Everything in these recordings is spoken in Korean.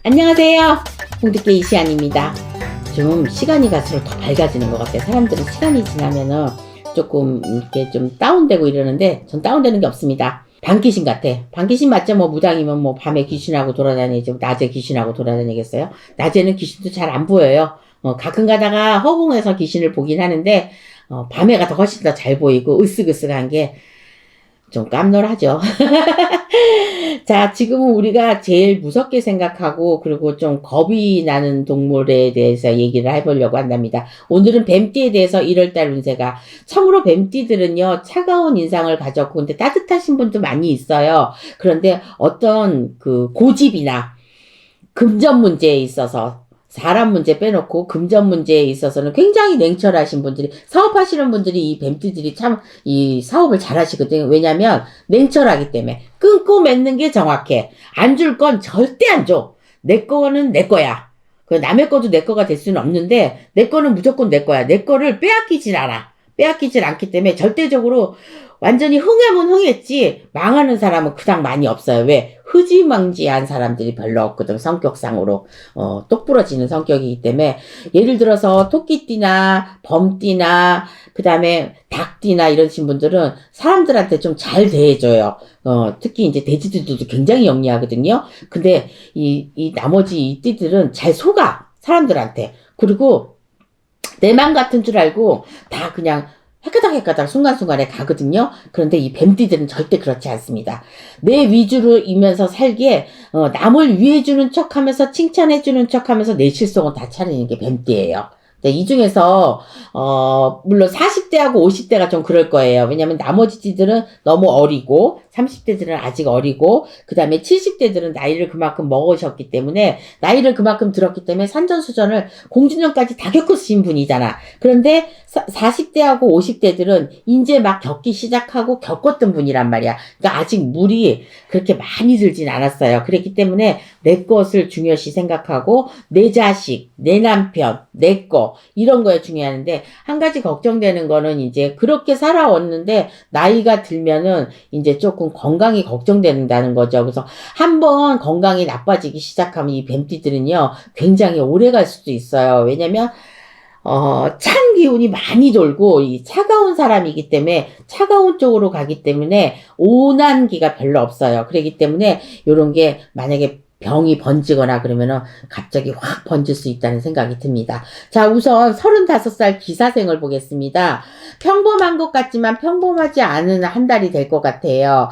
안녕하세요. 홍두깨 이시안입니다. 좀 시간이 갈수록 더 밝아지는 것 같아요. 사람들은 시간이 지나면은 조금 이렇게 좀 다운되고 이러는데 전 다운되는 게 없습니다. 방귀신 같아. 방귀신 맞죠? 뭐 무당이면 뭐 밤에 귀신하고 돌아다니지, 낮에 귀신하고 돌아다니겠어요? 낮에는 귀신도 잘 안 보여요. 가끔 가다가 허공에서 귀신을 보긴 하는데 밤에가 더 훨씬 더 잘 보이고 으쓱으쓱한 게 좀 깜놀하죠. 자, 지금은 우리가 제일 무섭게 생각하고 그리고 좀 겁이 나는 동물에 대해서 얘기를 해보려고 한답니다. 오늘은 뱀띠에 대해서 1월달 운세가 참으로 뱀띠들은요 차가운 인상을 가졌고 근데 따뜻하신 분도 많이 있어요. 그런데 어떤 그 고집이나 금전 문제에 있어서 사람 문제 빼놓고 금전 문제에 있어서는 굉장히 냉철하신 분들이 사업하시는 분들이 이 뱀띠들이 참 이 사업을 잘 하시거든요. 왜냐면 냉철하기 때문에 끊고 맺는 게 정확해. 안 줄 건 절대 안 줘. 내 거는 내 거야. 그 남의 거도 내 거가 될 수는 없는데 내 거는 무조건 내 거야. 내 거를 빼앗기질 않아. 빼앗기질 않기 때문에 절대적으로 완전히 흥하면 흥했지 망하는 사람은 그닥 많이 없어요. 왜? 흐지망지한 사람들이 별로 없거든. 성격상으로 똑부러지는 성격이기 때문에 예를 들어서 토끼띠나 범띠나 그 다음에 닭띠나 이러신 분들은 사람들한테 좀 잘 대해줘요. 특히 이제 돼지들도 굉장히 영리하거든요. 근데 이 나머지 이 띠들은 잘 속아 사람들한테. 그리고 내 맘 같은 줄 알고 다 그냥 헷가닥 순간순간에 가거든요. 그런데 이 뱀띠들은 절대 그렇지 않습니다. 내 위주로 이면서 살기에 남을 위해주는 척하면서 칭찬해주는 척하면서 내 실속은 다 차리는 게 뱀띠예요. 네, 이 중에서 물론 40대하고 50대가 좀 그럴 거예요. 왜냐면 나머지 띠들은 너무 어리고 30대들은 아직 어리고 그 다음에 70대들은 나이를 그만큼 먹으셨기 때문에 나이를 그만큼 들었기 때문에 산전수전을 공주년까지 다 겪으신 분이잖아. 그런데 40대하고 50대들은 이제 막 겪기 시작하고 겪었던 분이란 말이야. 그러니까 아직 물이 그렇게 많이 들진 않았어요. 그렇기 때문에 내 것을 중요시 생각하고 내 자식, 내 남편, 내 거 이런 거에 중요한데 한 가지 걱정되는 거는 이제 그렇게 살아왔는데 나이가 들면은 이제 조금 건강이 걱정된다는 거죠. 그래서 한번 건강이 나빠지기 시작하면 이 뱀띠들은요 굉장히 오래 갈 수도 있어요. 왜냐면 찬 기운이 많이 돌고 이 차가운 사람이기 때문에 차가운 쪽으로 가기 때문에 온한기가 별로 없어요. 그렇기 때문에 요런 게 만약에 병이 번지거나 그러면은 갑자기 확 번질 수 있다는 생각이 듭니다. 자, 우선 35살 기사생을 보겠습니다. 평범한 것 같지만 평범하지 않은 한 달이 될 것 같아요.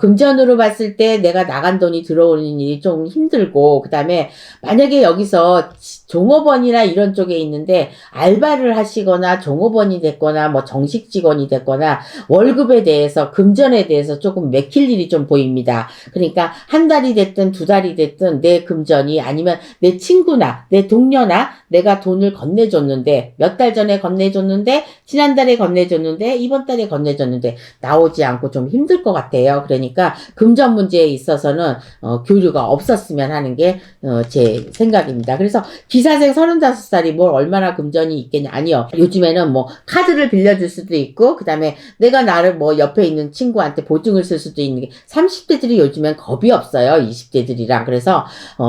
금전으로 봤을 때 내가 나간 돈이 들어오는 일이 좀 힘들고, 그 다음에 만약에 여기서 종업원이나 이런 쪽에 있는데 알바를 하시거나 종업원이 됐거나 뭐 정식 직원이 됐거나 월급에 대해서 금전에 대해서 조금 맥힐 일이 좀 보입니다. 그러니까 한 달이 됐든 두 달이 됐든 내 금전이 아니면 내 친구나 내 동료나 내가 돈을 건네줬는데 몇 달 전에 건네줬는데 지난달에 건네줬는데 이번 달에 건네줬는데 나오지 않고 좀 힘들 것 같아요. 그러니까 금전 문제에 있어서는 교류가 없었으면 하는 게 제 생각입니다. 그래서 기사생 35살이 뭘 얼마나 금전이 있겠냐. 아니요. 요즘에는 뭐 카드를 빌려줄 수도 있고 그 다음에 내가 나를 뭐 옆에 있는 친구한테 보증을 쓸 수도 있는 게 30대들이 요즘엔 겁이 없어요. 20대들이랑. 그래서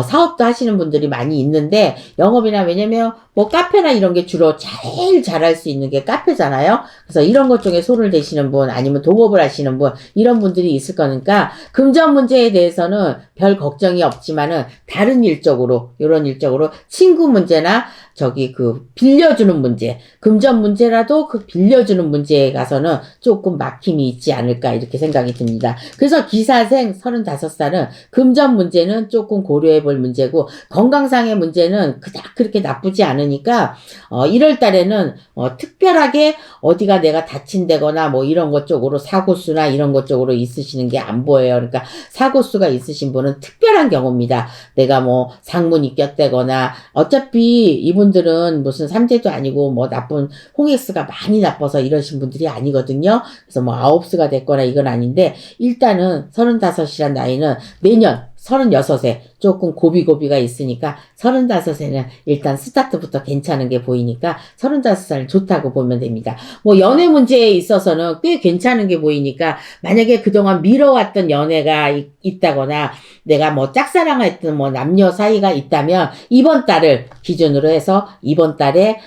사업도 하시는 분들이 많이 있는데 영업이나 왜냐면 뭐 카페나 이런 게 주로 제일 잘할 수 있는 게 카페잖아요. 그래서 이런 것 중에 손을 대시는 분 아니면 동업을 하시는 분 이런 분들이 있을 거니까 금전 문제에 대해서는 별 걱정이 없지만은 다른 일적으로 이런 일적으로 친구 문제나 저기 그 빌려주는 문제 금전 문제라도 그 빌려주는 문제에 가서는 조금 막힘이 있지 않을까 이렇게 생각이 듭니다. 그래서 기사생 35살은 금전 문제는 조금 고려해 볼 문제고 건강상의 문제는 그닥 그렇게 나쁘지 않으니까 1월 달에는 특별하게 어디가 내가 다친다거나 뭐 이런 것 쪽으로 사고수나 이런 것 쪽으로 있으시는 게 안 보여요. 그러니까 사고수가 있으신 분은 특별한 경우입니다. 내가 뭐 상문이 꼈다거나 어차피 이분들은 무슨 삼재도 아니고 뭐 나쁜 홍익수가 많이 나빠서 이러신 분들이 아니거든요. 그래서 뭐 아홉수가 됐거나 이건 아닌데 일단은 35이란 나이는 내년 36에 조금 고비고비가 있으니까 35에는 일단 스타트부터 괜찮은 게 보이니까 35살 좋다고 보면 됩니다. 뭐 연애 문제에 있어서는 꽤 괜찮은 게 보이니까 만약에 그동안 미뤄왔던 연애가 있다거나 내가 뭐 짝사랑했던 뭐 남녀 사이가 있다면 이번 달을 기준으로 해서 이번 달에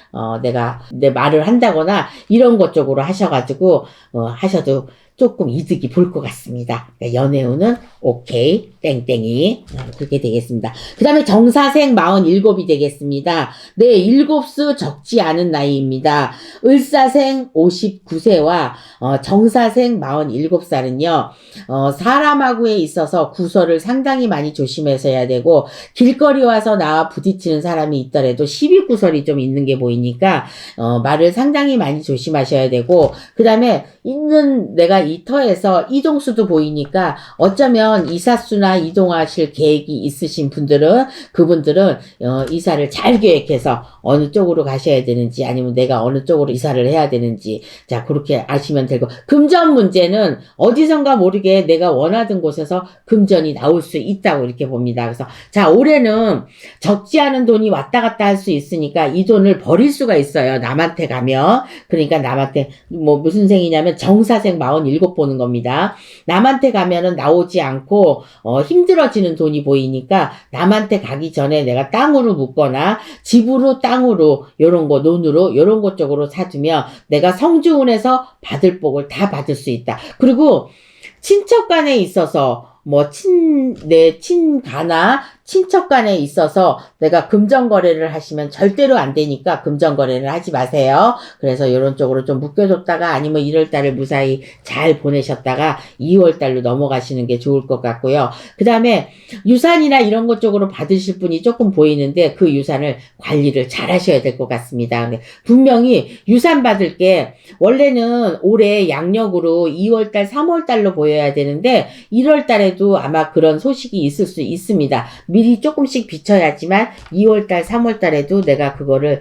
내가 내 말을 한다거나 이런 것 쪽으로 하셔가지고 하셔도 조금 이득이 볼 것 같습니다. 그러니까 연애운은 오케이 땡땡이 그렇게 되겠습니다. 그 다음에 정사생 47이 되겠습니다. 네, 7수 적지 않은 나이입니다. 을사생 59세와 정사생 47살은요 사람하고에 있어서 구설을 상당히 많이 조심해서 해야 되고 길거리 와서 나와 부딪히는 사람이 있더라도 시비구설이 좀 있는 게 보이니까 말을 상당히 많이 조심하셔야 되고 그 다음에 있는 내가 이 터에서 이동수도 보이니까 어쩌면 이사수나 이동하실 계획이 있으신 분들은 그분들은 이사를 잘 계획해서 어느 쪽으로 가셔야 되는지 아니면 내가 어느 쪽으로 이사를 해야 되는지 자 그렇게 아시면 되고 금전 문제는 어디선가 모르게 내가 원하던 곳에서 금전이 나올 수 있다고 이렇게 봅니다. 그래서 자 올해는 적지 않은 돈이 왔다 갔다 할 수 있으니까 이 돈을 버릴 수가 있어요. 남한테 가면 그러니까 남한테 뭐 무슨 생이냐면 정사생 47 보는 겁니다. 남한테 가면은 나오지 않고 힘들어지는 돈이 보이니까 남한테 가기 전에 내가 땅으로 묻거나 집으로 땅으로 요런 거 논으로 요런 것 쪽으로 사두면 내가 성주운에서 받을 복을 다 받을 수 있다. 그리고 친척 간에 있어서 뭐 내 친가나 친척 간에 있어서 내가 금전거래를 하시면 절대로 안 되니까 금전거래를 하지 마세요. 그래서 이런 쪽으로 좀 묶여줬다가 아니면 1월달을 무사히 잘 보내셨다가 2월달로 넘어가시는 게 좋을 것 같고요. 그 다음에 유산이나 이런 것 쪽으로 받으실 분이 조금 보이는데 그 유산을 관리를 잘 하셔야 될 것 같습니다. 분명히 유산 받을 게 원래는 올해 양력으로 2월달 3월달로 보여야 되는데 1월달에도 아마 그런 소식이 있을 수 있습니다. 미리 조금씩 비춰야지만 2월달 3월달에도 내가 그거를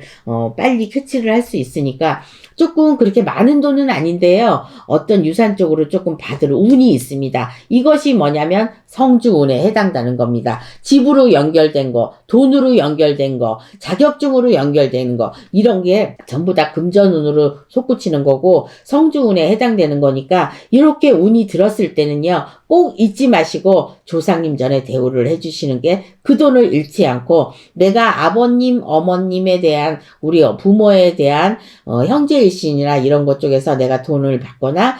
빨리 캐치를 할 수 있으니까 조금 그렇게 많은 돈은 아닌데요. 어떤 유산 쪽으로 조금 받을 운이 있습니다. 이것이 뭐냐면 성주운에 해당되는 겁니다. 집으로 연결된 거, 돈으로 연결된 거, 자격증으로 연결되는 거 이런 게 전부 다 금전운으로 솟구치는 거고 성주운에 해당되는 거니까 이렇게 운이 들었을 때는요. 꼭 잊지 마시고 조상님 전에 대우를 해주시는 게 그 돈을 잃지 않고 내가 아버님, 어머님에 대한 우리 부모에 대한 형제일신이나 이런 것 쪽에서 내가 돈을 받거나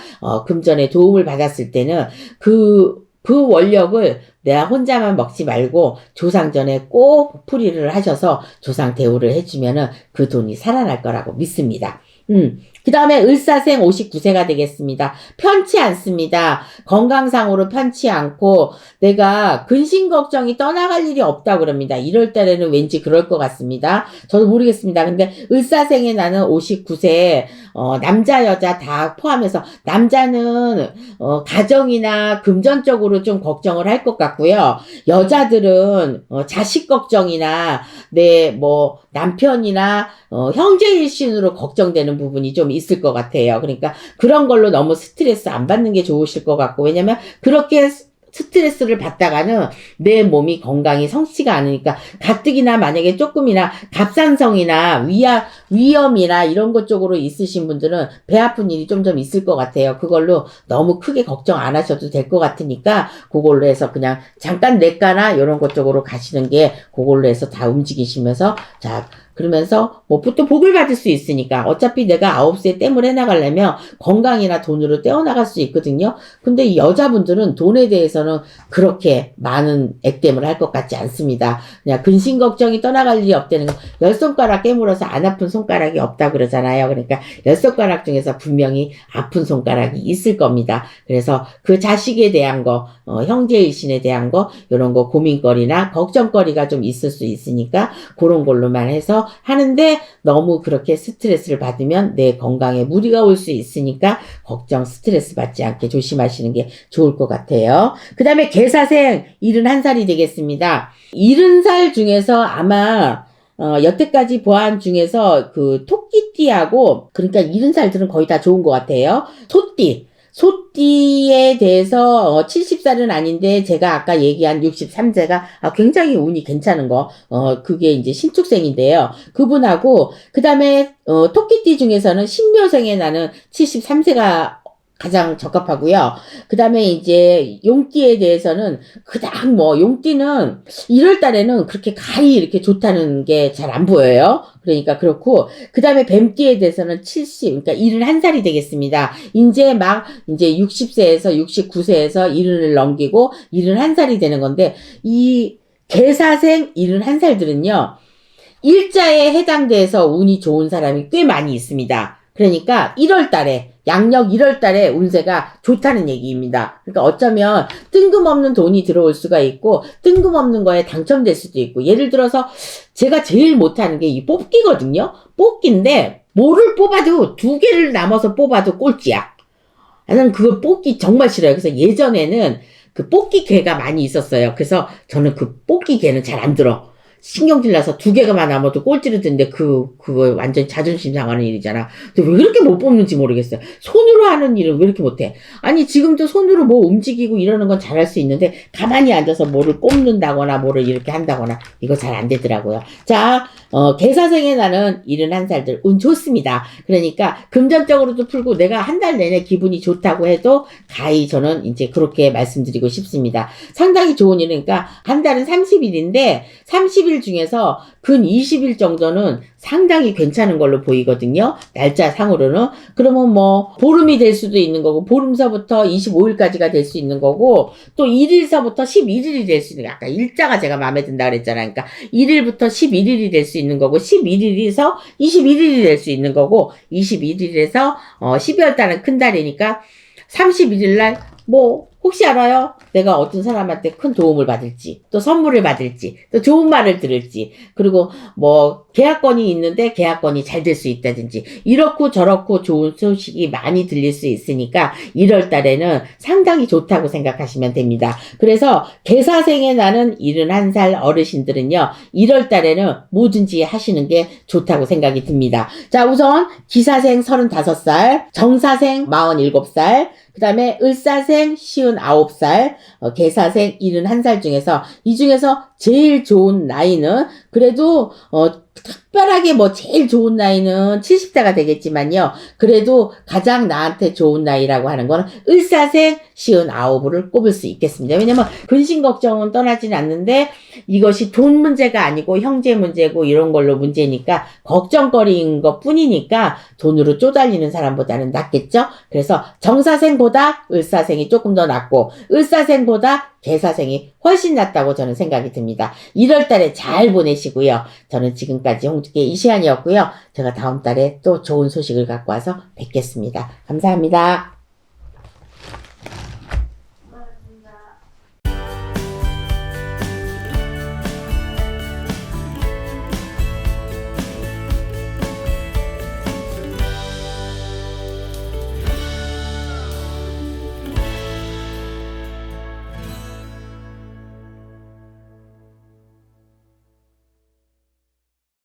금전에 도움을 받았을 때는 그 원력을 내가 혼자만 먹지 말고 조상전에 꼭 풀이를 하셔서 조상 대우를 해주면은 그 돈이 살아날 거라고 믿습니다. 그 다음에 을사생 59세가 되겠습니다. 편치 않습니다. 건강상으로 편치 않고 내가 근심 걱정이 떠나갈 일이 없다 그럽니다. 1월 달에는 왠지 그럴 것 같습니다. 저도 모르겠습니다. 근데 을사생에 나는 59세 남자 여자 다 포함해서 남자는 가정이나 금전적으로 좀 걱정을 할 것 같고요. 여자들은 자식 걱정이나 내 뭐 남편이나 형제일신으로 걱정되는 부분이 좀 있을 것 같아요. 그러니까 그런 걸로 너무 스트레스 안 받는 게 좋으실 것 같고 왜냐면 그렇게 스트레스를 받다가는 내 몸이 건강이 성치가 않으니까 가뜩이나 만약에 조금이나 갑상선이나 위염이나 이런 것 쪽으로 있으신 분들은 배 아픈 일이 좀 있을 것 같아요. 그걸로 너무 크게 걱정 안 하셔도 될 것 같으니까 그걸로 해서 그냥 잠깐 내과나 이런 것 쪽으로 가시는 게 그걸로 해서 다 움직이시면서 자 그러면서 뭐 또 복을 받을 수 있으니까 어차피 내가 9세 땜을 해나가려면 건강이나 돈으로 떼어나갈 수 있거든요. 근데 이 여자분들은 돈에 대해서는 그렇게 많은 액땜을 할 것 같지 않습니다. 그냥 근심 걱정이 떠나갈 일이 없다는 거 10손가락 깨물어서 안 아픈 손가락이 없다 그러잖아요. 그러니까 10손가락 중에서 분명히 아픈 손가락이 있을 겁니다. 그래서 그 자식에 대한 거 형제일신에 대한 거 이런 거 고민거리나 걱정거리가 좀 있을 수 있으니까 그런 걸로만 해서 하는데 너무 그렇게 스트레스를 받으면 내 건강에 무리가 올 수 있으니까 걱정 스트레스 받지 않게 조심하시는 게 좋을 것 같아요. 그 다음에 계사생 71살이 되겠습니다. 70살 중에서 아마 여태까지 보안 중에서 그 토끼띠하고 그러니까 70살들은 거의 다 좋은 것 같아요. 소띠에 대해서 70살은 아닌데 제가 아까 얘기한 63세가 굉장히 운이 괜찮은 거 그게 이제 신축생인데요. 그분하고 그 다음에 토끼띠 중에서는 신묘생에 나는 73세가 가장 적합하고요. 그 다음에 이제 용띠에 대해서는 그닥 뭐 용띠는 1월 달에는 그렇게 가히 이렇게 좋다는 게 잘 안 보여요. 그러니까 그렇고 그 다음에 뱀띠에 대해서는 70, 그러니까 71살이 되겠습니다. 이제 60세에서 69세에서 70을 넘기고 71살이 되는 건데 이 개사생 71살들은요. 일자에 해당돼서 운이 좋은 사람이 꽤 많이 있습니다. 그러니까 1월 달에 양력 1월 달에 운세가 좋다는 얘기입니다. 그러니까 어쩌면 뜬금없는 돈이 들어올 수가 있고 뜬금없는 거에 당첨될 수도 있고 예를 들어서 제가 제일 못하는 게 이 뽑기거든요. 뽑기인데 뭐를 뽑아도 2개를 남아서 뽑아도 꼴찌야. 나는 그걸 뽑기 정말 싫어요. 그래서 예전에는 그 뽑기 개가 많이 있었어요. 그래서 저는 그 뽑기 개는 잘 안 들어. 신경질 나서 2개가만 남아도 꼴찌를 듣는데 그거 완전 자존심 상하는 일이잖아. 근데 왜 그렇게 못 뽑는지 모르겠어요. 손으로 하는 일은 왜 이렇게 못해? 아니, 지금도 손으로 뭐 움직이고 이러는 건 잘할 수 있는데, 가만히 앉아서 뭐를 뽑는다거나 뭐를 이렇게 한다거나, 이거 잘 안 되더라고요. 자, 개사생에 나는 71살들 운 좋습니다. 그러니까 금전적으로도 풀고 내가 한 달 내내 기분이 좋다고 해도 가히 저는 이제 그렇게 말씀드리고 싶습니다. 상당히 좋은 일이니까 한 달은 30일인데, 30일 중에서 근 20일 정도는 상당히 괜찮은 걸로 보이거든요. 날짜 상으로는. 그러면 뭐 보름이 될 수도 있는 거고 보름서부터 25일까지가 될 수 있는 거고 또 1일서부터 11일이 될 수 있는 아까 일자가 제가 마음에 든다 그랬잖아요. 그러니까 1일부터 11일이 될 수 있는 거고 11일에서 21일이 될 수 있는 거고 21일에서 12월 달은 큰 달이니까 31일 날 뭐 혹시 알아요? 내가 어떤 사람한테 큰 도움을 받을지, 또 선물을 받을지, 또 좋은 말을 들을지, 그리고 뭐 계약건이 있는데 계약건이 잘 될 수 있다든지, 이렇고 저렇고 좋은 소식이 많이 들릴 수 있으니까 1월 달에는 상당히 좋다고 생각하시면 됩니다. 그래서 개사생에 나는 71살 어르신들은요, 1월 달에는 뭐든지 하시는 게 좋다고 생각이 듭니다. 자, 우선 기사생 35살, 정사생 47살, 그 다음에 을사생 59살, 개사생 71살 중에서, 이 중에서 제일 좋은 나이는, 그래도, 특별하게 뭐 제일 좋은 나이는 70대가 되겠지만요. 그래도 가장 나한테 좋은 나이라고 하는 거는 을사생 59을 꼽을 수 있겠습니다. 왜냐면 근심 걱정은 떠나진 않는데 이것이 돈 문제가 아니고 형제 문제고 이런 걸로 문제니까 걱정거리인 것 뿐이니까 돈으로 쪼달리는 사람보다는 낫겠죠? 그래서 정사생보다 을사생이 조금 더 낫고 을사생보다 개사생이 훨씬 낫다고 저는 생각이 듭니다. 1월 달에 잘 보내시고요. 저는 지금까지 홍두깨 이시안이었고요. 제가 다음 달에 또 좋은 소식을 갖고 와서 뵙겠습니다. 감사합니다.